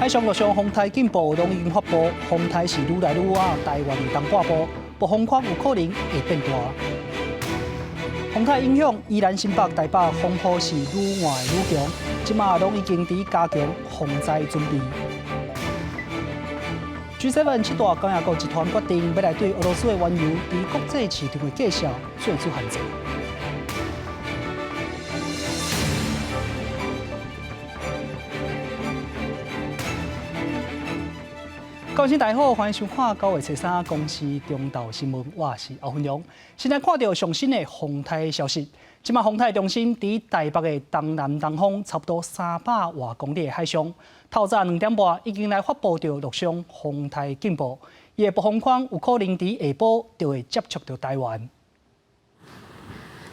海上陆上风台进步，拢已经发布，风台是愈来愈晚，台湾的东半部暴风圈有可能会变大。风台影响宜兰、新北、台北风波是愈换愈强，即马拢已经伫加强防灾准备。G7 七大工业国集团决定要来对俄罗斯的原油伫国际市场的介绍做出限制。各位大家好，欢迎收看9月13公司中道新闻，我是欧文良。现在看到上新的风台消息，即马风台中心伫台北的东南东方，差不多300多公里的海上。透早2点半已经来发布着陆上风台警报，伊的暴风圈有可能伫下晡就会接触到台湾。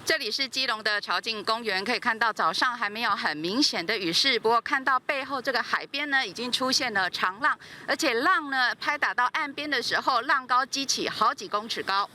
这里是基隆的潮境公园，可以看到早上还没有很明显的雨势，不过看到背后这个海边呢，已经出现了长浪，而且浪呢拍打到岸边的时候，浪高激起好几公尺高。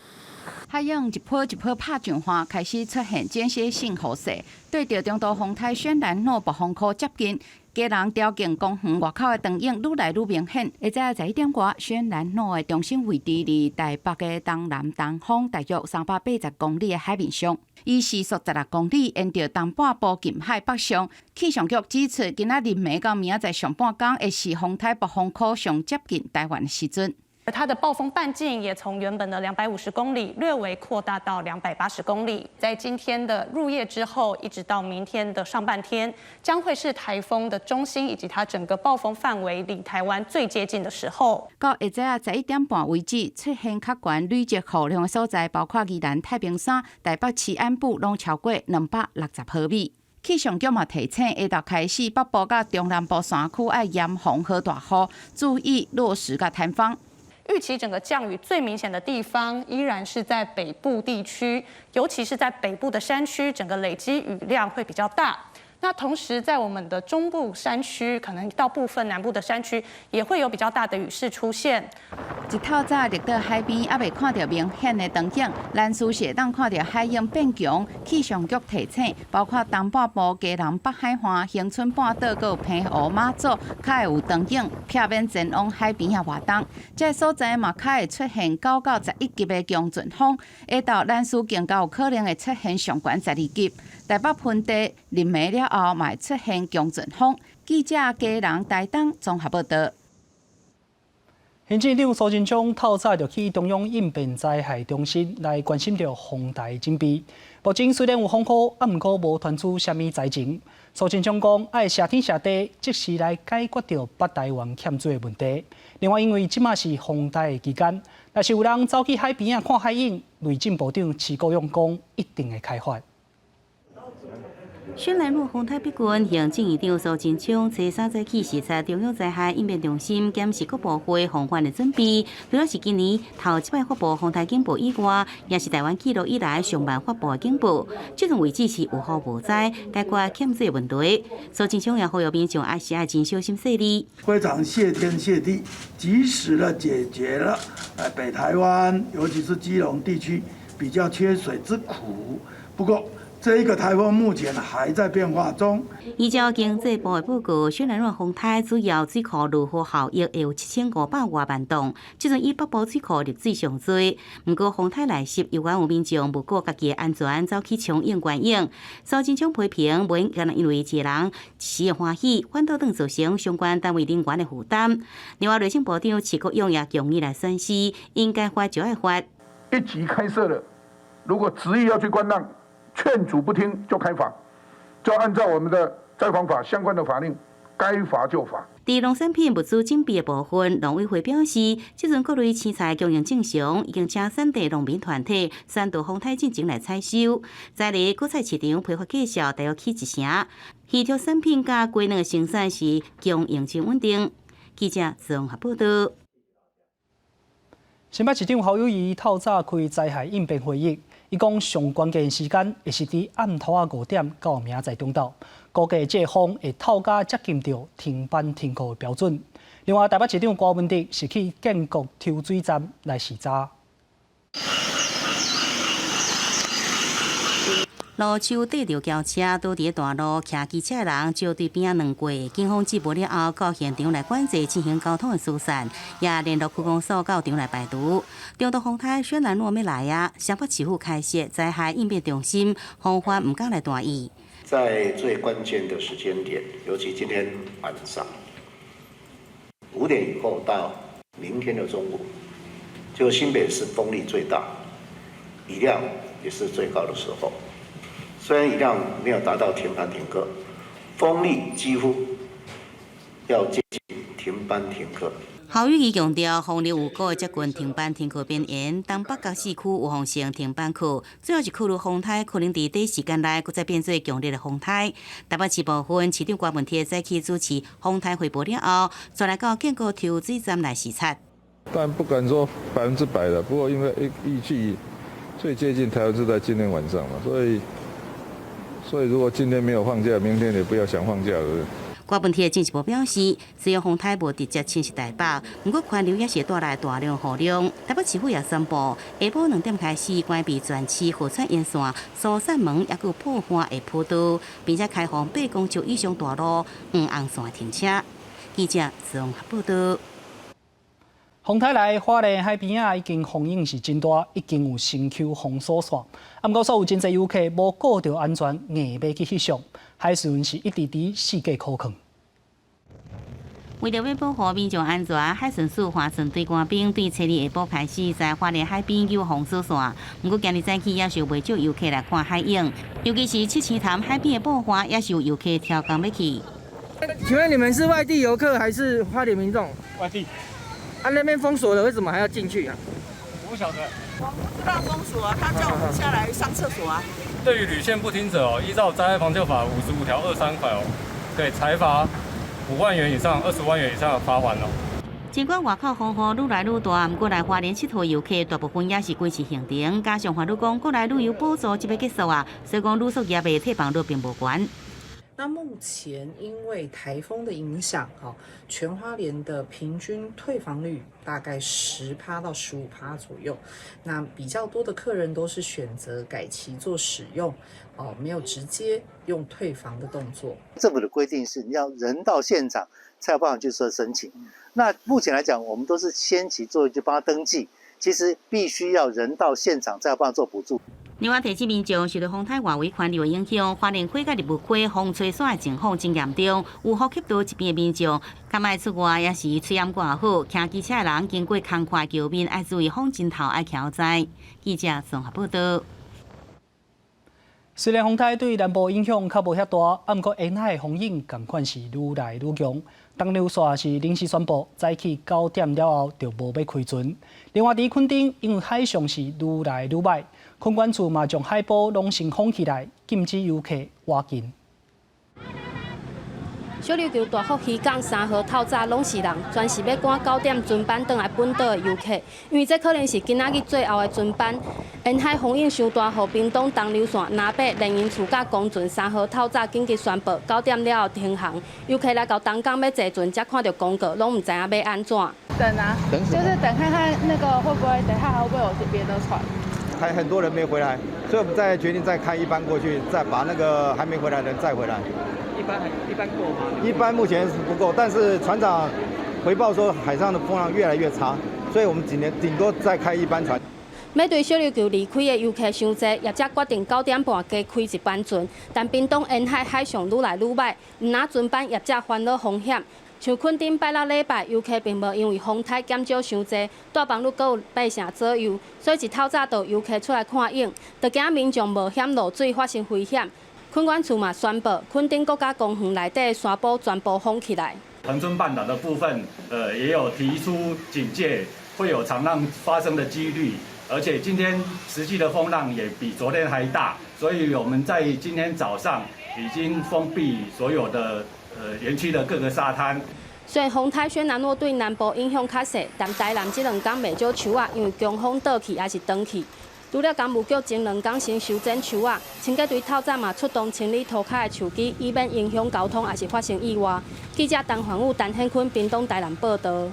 海洋一波一波拍上花，开始出现间歇性雨势，对着中度风台轩然诺暴风圈接近。家人条件公园外口的灯影愈来愈明显。会知11点外，轩然诺的中心位置离台北的东南东方大约380公里的海面上，以时速16公里沿着东半部近海北上。气象局指出，今仔日暝到明仔载上半天，会是风台暴风圈上接近台湾的时阵。而它的暴风半径也从原本的250公里略微扩大到280公里。在今天的入夜之后，一直到明天的上半天，将会是台风的中心以及它整个暴风范围离台湾最接近的时候。到下晝11點半為止，出現較懸累積雨量的所在，包括宜蘭太平山、台北市安部，攏超過260毫米。氣象局嘛提醒，下晝開始北部甲中南部山區要嚴防好大雨，注意落石甲颱風。預期整個降雨最明顯的地方依然是在北部地區，尤其是在北部的山區，整個累積雨量會比較大。那同時在我們的中部山區，可能到部分南部的山區，也會有比較大的雨勢出現。一透早入到海邊，還未看到明顯的燈影，咱隨時當看到海湧變強。氣象局提醒，包括東半部、基隆北海岸、恆春半島、還有澎湖、馬祖，較會有燈影，避免前往海邊啊活動。這所在嘛，較會出現9到11級的強陣風，下晝咱屬更加有可能會出現上懸12級。台北盆地臨暝了後，嘛會出現強陣風。記者家人台東綜合報道。行政長蘇貞昌透早就去中央應變災害中心來關心着風台警備。目前雖然有風波，啊，毋過無傳出啥物災情。蘇貞昌講，愛謝天謝地，即時來解決着北台灣欠水的問題。另外，因為即馬是風台的期間，若是有人走去海邊啊看海影，內政部長徐國勇講，一定會開罰。轩然诺风台逼近，行政院长蘇貞昌初3早起視察中央災害應變中心，檢視各部會防範的準備。除了是今年頭一擺發布風台警報以外，也是台灣記錄以來上晚發布的警報。這種位置是有雨無災，解決欠水問題。蘇貞昌也呼籲民眾愛真小心細膩。非常謝天謝地，及時的解決了北台灣，尤其是基隆地區比較缺水之苦。不過，這一個颱風目前還在變化中。依照經濟部的報告，軒然諾風台主要水庫濾河效益會有7500多萬噸，即陣以北部水庫入水上多。不過風台來襲，有關有民眾無顧家己的安全，走去搶用原影。蘇貞昌批評，無可能因為一個人喜歡喜，反倒當造成相關單位人員的負擔。另外，內政部長徐國勇也強烈來宣示，應該罰就要罰。一級開設了，如果執意要去觀浪，勸阻不聽就開罰，就按照我們的災防法相關的法令，該罰就罰。在農產品物資警備的部分，農委會表示，這陣各類青菜供應正常，已經請產地農民團體3道風台進前來採收。在哩果菜市場批發介紹大約起1成，魚肉產品甲雞卵的生產是供應真穩定。記者綜合報道。新北市長侯友宜透早開災害應變會議。伊講上關鍵時間會是伫暗頭啊5點到明仔中晝，估計這風會透早接近到停班停課的標準。另外，台北市長郭文哲是去建國抽水站來視察。路手缀着轿车，倒伫大路骑机车的人就对边仔乱过。警方接报了后，到现场来管制进行交通的疏散，也联络区公所到场来排除。中度风台虽然若要来啊，台北市府开设灾害应变中心，防范唔敢来大意。在最关键的时间点，尤其今天晚上5点以后到明天的中午，就新北市风力最大，雨量也是最高的时候。虽然雨量没有达到停班停课，风力几乎要接近停班停课。侯友宜强调，风力有过接近停班停课边缘，东北角市区有风性停班课，最后一考虑风台可能伫短时间内再变做强烈的风台。台北市部分市长郭文铁早起主持风台汇报了后，再来到建国抽水站来视察。但不敢说100%的，不过因为预计最接近台湾是在今天晚上嘛，所以如果今天没有放假，明天也不要想放假了。郭文铁进一步表示，虽然风台无直接侵袭台北，不过环流也是带来大量雨量。台北市府也宣布，下晡2点开始关闭全市河川沿线、疏散门，也有破坏的坡道，并且开放8公尺以上大路红线停车。记者综合报道。风台内花莲海边啊，已经风影是真大，已经有新丘封锁线。不过，所有真侪游客无顾到安全，硬要去翕相，海巡是一直伫四界苦劝。为了要保护民众安全，海巡署划船队官兵对初二下晡开始在花莲海边有封锁线。不过今日早起也是有不少游客来看海影，尤其是七星潭海边的爆花，也是有游客挑工要去。请问你们是外地游客还是花莲民众？外地。那边封锁了，为什么还要进去啊？我不晓得。我们不知道封锁啊，他叫我们下来上厕所啊。对于屡陷不听者哦，依照灾害防救法55条23款哦，可以裁罚5万元以上20万元以上的罚款哦。尽管外口风雨愈来愈大，不过来花莲佚佗游客大部分也是坚持行程，加上法律讲过来旅游补助即要结束啊，所以讲旅宿业的退房率并无悬。那目前因为台风的影响，全花莲的平均退房率大概10%到15%左右。那比较多的客人都是选择改期做使用，没有直接用退房的动作。政府的规定是你要人到现场才有办法去做申请。那目前来讲，我们都是先期做就帮他登记，其实必须要人到现场才有办法做补助。另外，提醒民众受到风台外围环流的影响，花莲溪甲日雾溪风吹伞的情况真严重，有呼吸道疾病的民众，敢爱出外也是吹掩挂好，骑机车的人经过空旷桥面，爱注意风镜头爱调在。记者综合报道。虽然风台对南部影响较无遐大，不过沿海的风影同款是愈来愈强。东流线是临时宣布，早起9点了后就无要开船。另外，伫垦丁因为海象是愈来愈歹，垦管处嘛将海保拢先封起来，禁止游客挖近。小琉球大福渔港3号透早拢是人，专是要赶9点船班返来本岛的游客，因为这可能是今仔日最后的船班。沿海风影伤大，予屏东东流线、南北连营处甲公船3号透早紧急宣布9点了后停航，游客来到东港要坐船，才看到公告，拢唔知影要安怎。等啊，就是等看看那个会不会等下会不会有别的船。还很多人没回来，所以我们再决定再开一班过去，再把那个还没回来的人载回来。一般够吗？一般目前是不够，但是船长回报说海上的风浪越来越差，所以我们顶多再开一班船。要对小琉球离开的游客伤济，业者决定9点半加开一班船，但屏东沿海海象愈来愈歹，唔拿船班业者烦恼风险。像垦丁拜六礼拜，游客并无因为风台减少伤济，大房率阁有8成左右，所以一透早就游客出来看影，就惊民众冒险落水发生危险。垦管处嘛宣布，垦丁国家公园内底的山坡全部封起来。恒春半岛的部分，也有提出警戒，会有长浪发生的几率，而且今天实际的风浪也比昨天还大，所以我们在今天早上已经封闭所有的园区的各个沙滩。虽然风台轩南诺对南部影响较细，但台南这2天袂少树仔因为强风倒去还是断去。除了工务局前2天先修剪树仔，清洁队透早嘛出动清理涂骹的树枝，以免影响交通，还是发生意外。记者陈焕武、陈显坤，屏东台南报道。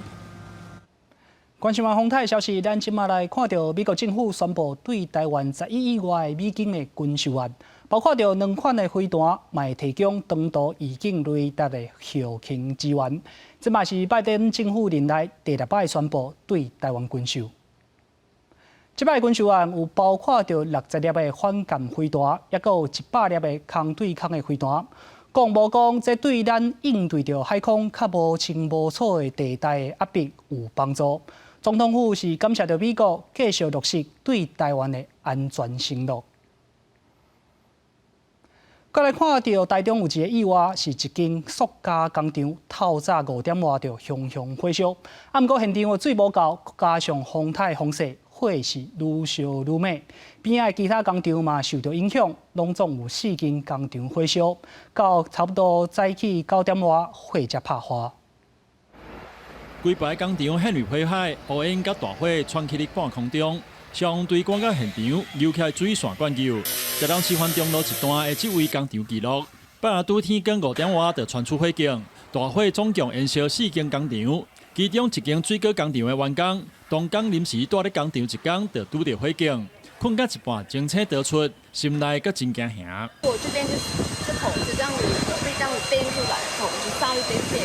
关心完风台的消息，咱即马来看到美国政府宣布对台湾11亿以外美金的军售案。包括着2款的飞弹，嘛提供长途预警雷达的后勤支援。这嘛是拜登政府任内第6摆宣布对台湾军售。这摆军售案有包括着60粒的反舰飞弹，也有100粒的空对空的飞弹。国务讲，这对咱应对着海空较无清无楚的地带的压迫有帮助。总统府是感谢着美国继续落实对台湾的安全承诺。再来看到台中有一个意外，是一间塑胶工厂透早5点外就熊熊火烧，不过现场的水无够，加上风台风势，火是愈烧愈猛。边仔其他工厂嘛受到影响，拢总有4间工厂火烧，到差不多早起9点外，火才拍花。规排工厂陷入火海，乌烟甲大火窜起伫半空中。消防队赶到现场，扭起水线灌救。在咱示范中路一段的这位工厂记录，半夜拄天光5点外就传出火警，大火总共燃烧4间工厂，其中1间水果工厂的员工，当工临时住咧工厂1天，就拄到火警，困到一半精彩得出，心内阁真惊吓。我这边是桶子这样子颠出来，桶子烧一点点，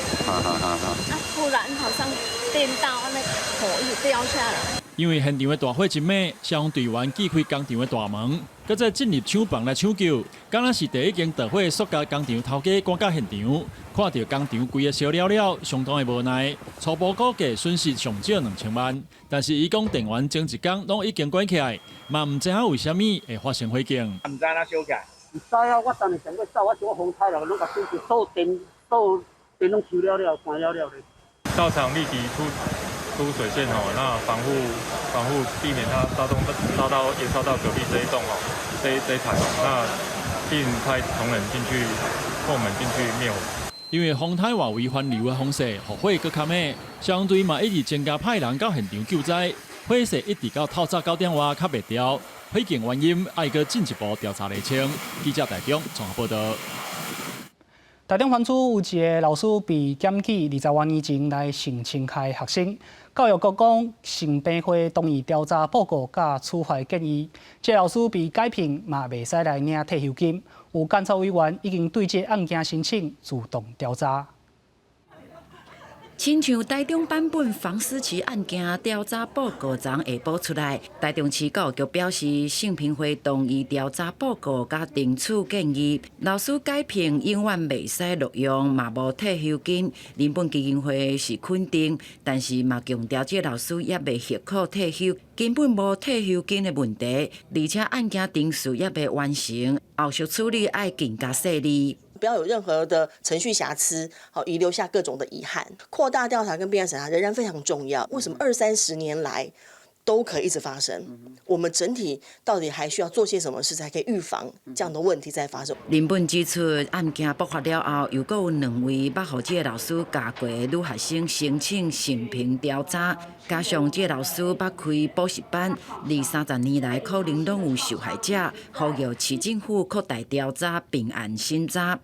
那突然好像颠到那个火一直掉下来。因为现场的大火真猛，消防队员击开工厂的大门，搁再进入厂房来抢救。敢若是第一间大火的塑胶工厂头家赶到现场，看到工厂规个烧了了，相当的无奈。初步估计损失上少2000万，但是伊讲电源前1天拢已经关起来，嘛唔知影为虾米会发生火警。唔知哪烧起来？唔知啊，我当日想要走，我做风台了，拢把手机锁电拢收了了，关了了咧。到场立即出水线哦，那防护避免它延烧到隔壁这一栋哦，这一台哦，那并派同仁进去，后门进去灭火。因为风台外围环流的风势，火更较猛，消防队嘛一直增加派人到现场救灾，火势一直到透早9点外较袂掉，火警原因还阁进一步调查厘清。记者台中综合报道。台中番区有一个老师被检举20多年前来性侵害学生，教育局讲性平会同意调查报告甲处罚建议。这老师被解聘嘛袂使来领退休金，有监察委员已经对这案件申请自动调查。亲像台中版本房思琪案件调查报告昨下晡出来，台中市教育局表示，性平会同意调查报告甲定处建议，老师解聘永远袂使录用，嘛无退休金。人本基金会是肯定，但是嘛强调这老师也未合可退休，根本无退休金的问题，而且案件定数也未完成，后续处理要更加细腻。不要有任何的程序瑕疵，好遗留下各种的遗憾。扩大调查跟备案审查仍然非常重要。为什么20-30年来都可以一直发生？我们整体到底还需要做些什么事，才可以预防这样的问题再发生？林本指出，案件爆发了后，又有2位捌互这个老师教过的女学生申请性平调查，加上这个老师捌开补习班，20-30年来可能拢有受害者，呼吁市政府扩大调查，并案审查。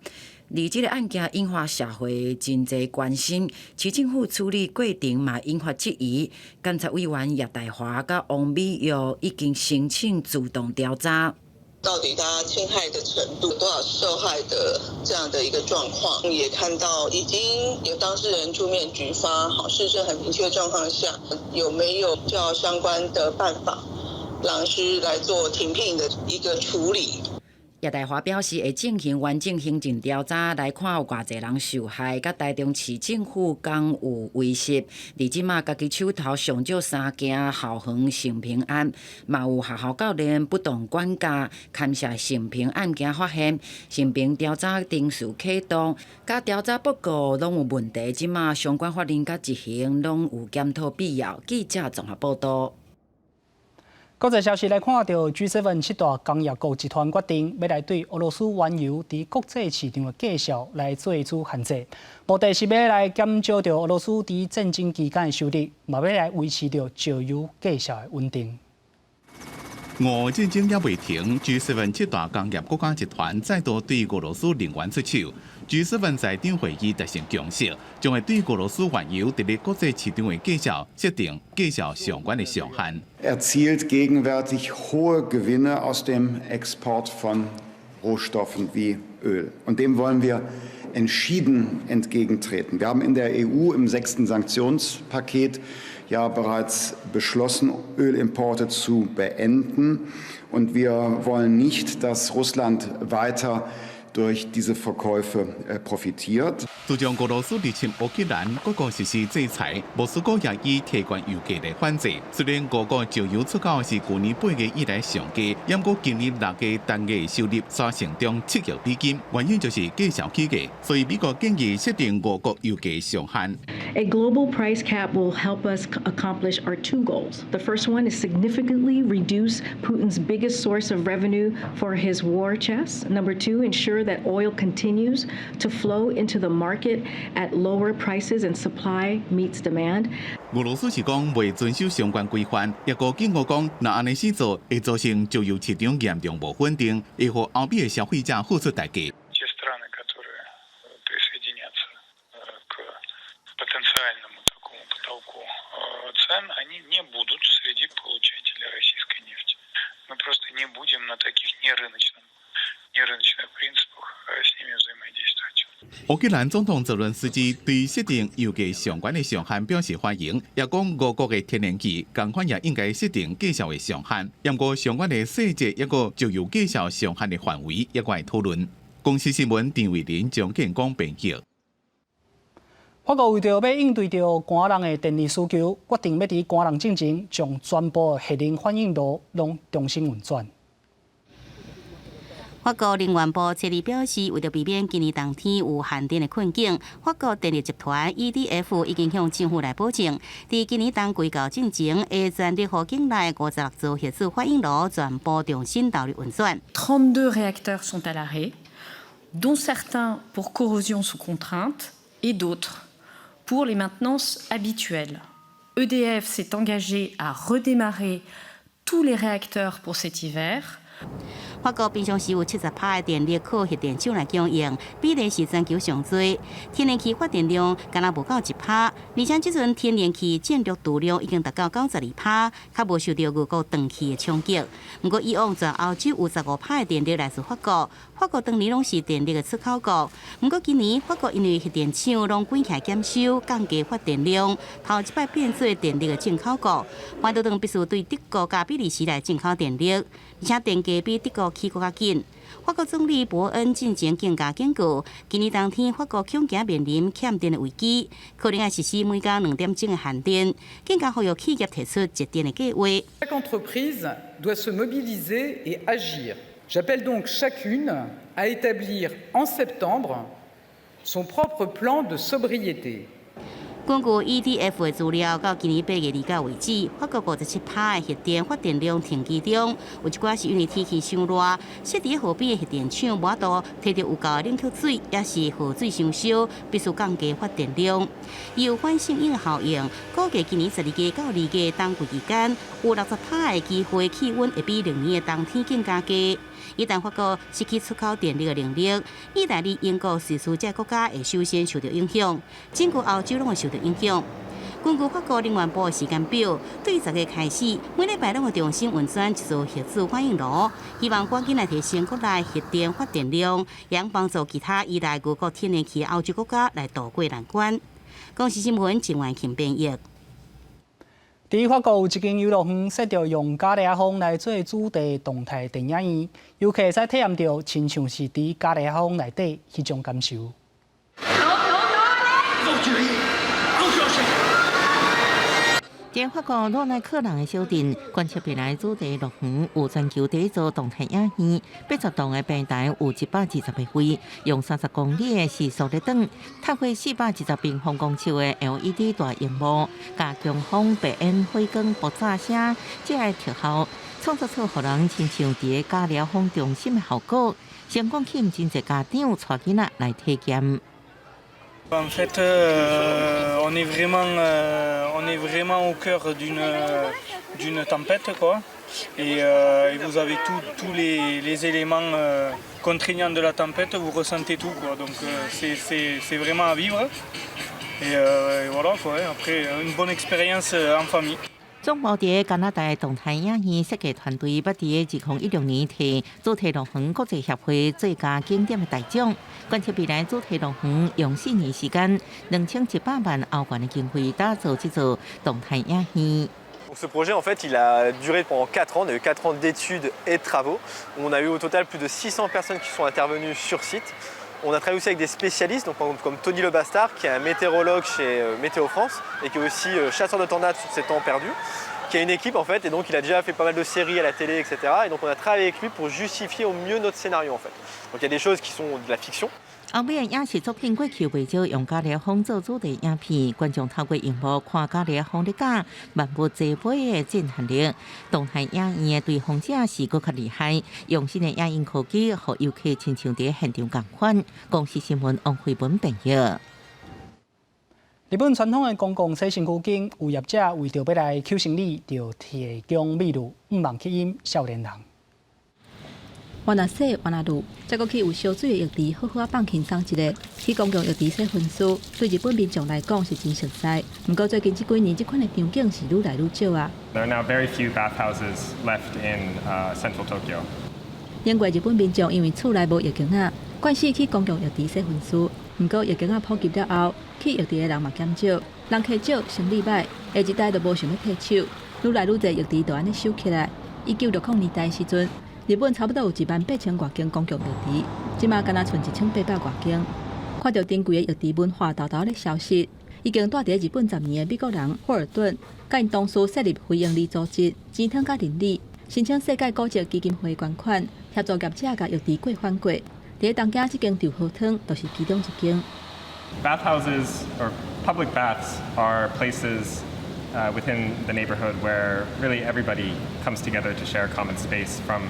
而这个案件引发社会真侪关心，市政府处理过程嘛引发质疑。监察委员叶大华甲王美玉已经申请自动调查。到底他侵害的程度，多少受害的这样的一个状况，也看到已经有当事人出面举发，好事实很明确的状况下，有没有较相关的办法，老师来做停聘的一个处理。叶大华表示，会进行完整行政调查，来看有偌侪人受害，甲台中市政府敢有威胁。而即马家己手头上少3件校园性平案，嘛有学校教练不当管教，牵涉性平案件发现，性平调查定数启动，甲调查报告拢有问题。即马相关法令甲执行拢有检讨必要。记者综合报道。国际消息来看到 G7 7大工业国集团决定要来对俄罗斯原油伫国际市场的介绍来做出限制，目的是要来减少着俄罗斯伫战争期间的收入，嘛要来维持着石油介绍的稳定。俄战争也未停 ，G7 7大工业国家集团再度对俄罗斯能源出手。G7 财长会议达成共识，将会对俄罗斯原油伫咧国际市场的介绍设定介绍相关的上限。Erzielt gegenwärtig hohe Gewinne aus dem Export von Rohstoffen wie Öl. Und dem wollen wir entschieden entgegentreten. Wir haben in der EU im 6. Sanktionspaket ja bereits beschlossen, Ölimporte zu beenden. Und wir wollen nicht, dass Russland weiter durch diese Verkäufe profitiert. 自从俄罗斯入侵乌克兰，各国实施制裁，莫斯科也以提悬油价来反制。虽然俄国石油出口是去年8月以来上低，不过今年6月单月收入却成长7亿美金，原因就是计销起价。所以美国建议设定俄国油价上限。A global price cap will help us accomplish our two goals. The first one is significantly reduce Putin's biggest source of revenue for his war chest. Number two, ensure that oil continues to flow into the market at lower prices and supply meets demand. 俄罗斯是讲未遵守相关规范，也告警告讲，若安尼死做，会造成石油市场严重不稳定，会互欧美的消费者付出代价。потенциальному такому потолку цен, они не будут среди получателей российской нефти. Мы просто не будем на таких нерыночных принципах с ними взаимодействовать. 乌克兰总统泽伦斯基对设定油价相关的上限表示欢迎，也讲俄国的天然气同款也应该设定计销的上限，不过相关的细节一个石油计销上限的范围也该讨论。公司新闻张伟林、蒋建光编辑。法国为着要应对着寒人的电力需求，决定要伫寒人进前，将全部核能反应炉拢重新运转。法国能源部7日表示，为着避免今年冬天有限电的困境，法国电力集团 EDF 已经向政府来保证，伫今年冬季到进前，会全力予境内56座核子反应炉全部重新投入运转。32 réacteurs sont à l'arrêt, dont certains pour corrosion sous contrainte et d'autres pour les maintenances habituelles. EDF s'est engagé à redémarrer tous les réacteurs pour cet hiver. 法国平常时有70%的电力靠核电厂来供应，比例是全球上最。天然气发电量敢若无到1%，而且即阵天然气建筑度量已经达到92%，较无受到俄国断气的冲击。不过以往全欧洲有15%的电力来自法国，法国当年拢是电力的出口国。不过今年法国因为核电厂拢关起来减收，降低发电量，头一摆变做电力的进口国。换到当必须对德国加比利时来进口电力，而且电价比德国起更较紧。法国总理伯恩进前更加警告，今年冬天法国恐惊面临欠电的危机，可能要实施每天2点钟的限电，更加呼吁企业提出节电的计划。Chaque entreprise doit se mobiliser et agir. J'appelle donc chacune à établir en septembre son propre plan de sobriété. 根据 EDF 的资料，到今年8月2日为止，法国57%的核电发电量停机中，有一寡是因为天气伤热，设伫河边的核电厂无法度摕到有够冷却水，也是河水伤少，必须降低发电量。有反响应效应，估计今年12月到2月冬季期间，有60%的机会气温会比明年的冬天更加低。一旦法国失去出口电力的能力，意大利、英国、瑞士这国家会首先受到影响，整个欧洲拢会受到影响。根据法国能源部的时间表，对10月开始，每礼拜拢会重新运转一座核子反应炉，希望赶紧来提升国内核电发电量，也帮助其他依赖俄国天然气的欧洲国家来渡过难关。公司新闻郑万庆编译。伫法国有一间游乐园，设着用加利亚风来做主题动态电影院，游客会使体验到亲像是伫加利亚风内底迄种感受。在法国诺内克人的小镇，观测未来主题乐园有全球第一座动态影院，80栋的平台有120个位，用30公里的时速在转，拓开420平方公尺的 LED 大荧幕，加强风、白烟、火光、爆炸声，这个特效创造出互人亲像伫个加疗风中心的效果，成功吸引真侪家长带囡仔来体验。En fait, on est vraiment au cœur d'une tempête, quoi. Et vous avez tous les éléments contraignants de la tempête, vous ressentez tout, quoi. Donc c'est vraiment à vivre. Et voilà, quoi. Après, une bonne expérience en famille. 总部伫加拿大动态影院设计团队捌伫2016年摕主题乐园国际协会最佳景点的大奖。观测未来主题乐园用4年时间，2100万欧元的经费打造这座动态影院。 Ce projet, en fait, il a duré pendant 4 ans. On a eu 4 ans d'études et de travaux. On a eu au total plus de 600 personnes qui sont intervenues sur site. On a travaillé aussi avec des spécialistes, donc comme Tony Le Bastard, qui est un météorologue chez Météo France et qui est aussi chasseur de tornades sur ses temps perdus, qui a une équipe en fait, et donc il a déjà fait pas mal de séries à la télé, etc. Et donc on a travaillé avec lui pour justifier au mieux notre scénario en fait. Donc il y a des choses qui sont de la fiction. 欧美的影视作品过去未少用加勒风做主题影片，观众透过荧幕看加勒风的架，万物齐飞的震撼力。动态影院的对风者是搁较厉害，用新的影音科技，互游客亲像伫现场共款。公司新闻王慧文编译。日本传统的公共洗身躯间，有业者为着要来求生理，就提供美女5万起因少年人。 原来洗原来撸，再搁去有烧水的浴池，好好啊放轻松一下。去公共浴池洗分数，对日本民众来讲是真熟悉。不过最近这几年，这款的场景是愈来愈少啊。There are now very few bathhouses left in central Tokyo. 因为日本民众因为厝内无浴巾啊，惯势去公共浴池洗分数。不过浴巾啊普及了后，去浴池的人嘛减少，人客少，生理歹，下一代就无想要退手，愈来愈侪浴池就安尼收起来。1960年代时阵。 日本差不多有18000多间公共浴池，即马敢若剩1800多间。看到珍贵的浴池文化豆豆咧消失，已经住伫日本10年的美国人霍尔顿，甲因同事设立非营利组织，钱汤甲邻里，申请世界古迹基金会捐款，协助业者甲浴池过翻过。伫东京这间稻荷汤就是其中一间。Bathhouses or public baths are places within the neighborhood where really everybody comes together to share common space from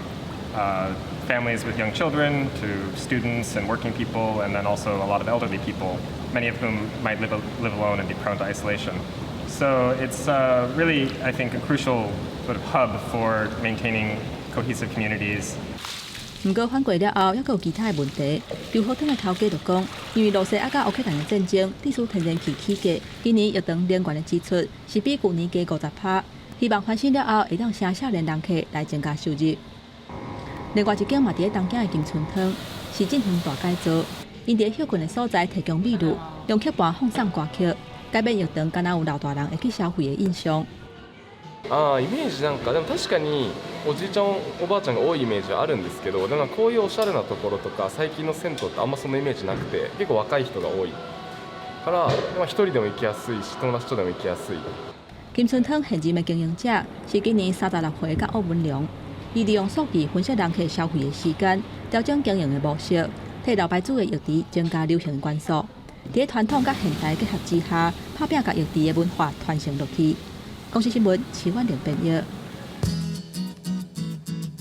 families with young children to students and working people, and then also a lot of elderly people, many of whom might live alone and be prone to isolation. So it's really, I think, a crucial sort of hub for maintaining cohesive communities. 不过翻过了后，还有其他的问题。稻荷汤的头家就讲，因为罗西亚甲乌克兰的战争，致使天然气起价，今年浴场能源的支出是比去年加50%。希望翻新了后，会当省少年人客来增加收入。 另外一间嘛，伫东京的金春汤是进行大改造，因伫休困的所在提供美女，用曲盘放送歌曲，改变浴场敢若有老大人会去消费的印象。イメージなんかでも確かにおじいちゃんおばあちゃんが多いイメージはあるんですけど、でもこういうおしゃれなところとか最近の銭湯ってあんまそのイメージなくて、結構若い人が多いから一人でも行きやすいし、友達とでも行きやすい。金春汤现任的经营者是今年36岁甲欧文良。 伊利用数据分析人客消费的时间，调整经营的模式，替老牌子的浴池增加流行元素。伫传统甲现代结合之下，拍拼甲浴池的文化传承落去。公司新闻齐婉玲编译。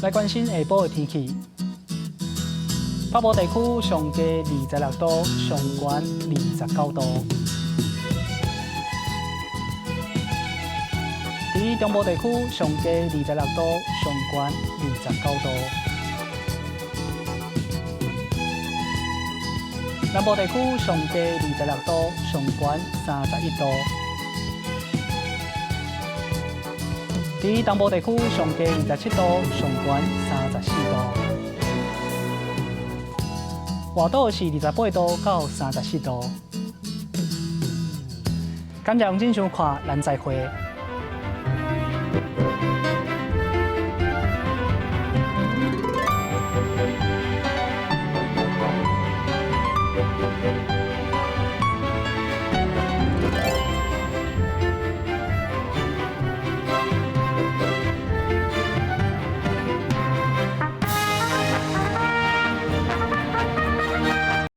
来关心下晡的天气。北部地区上加26度，上悬29度。 伫中部地区上加26度，上悬29度；南部地区上加26度，上悬31度；伫东部地区上加27度，上悬34度；外岛是28度到34度。感谢用真想看咱再会。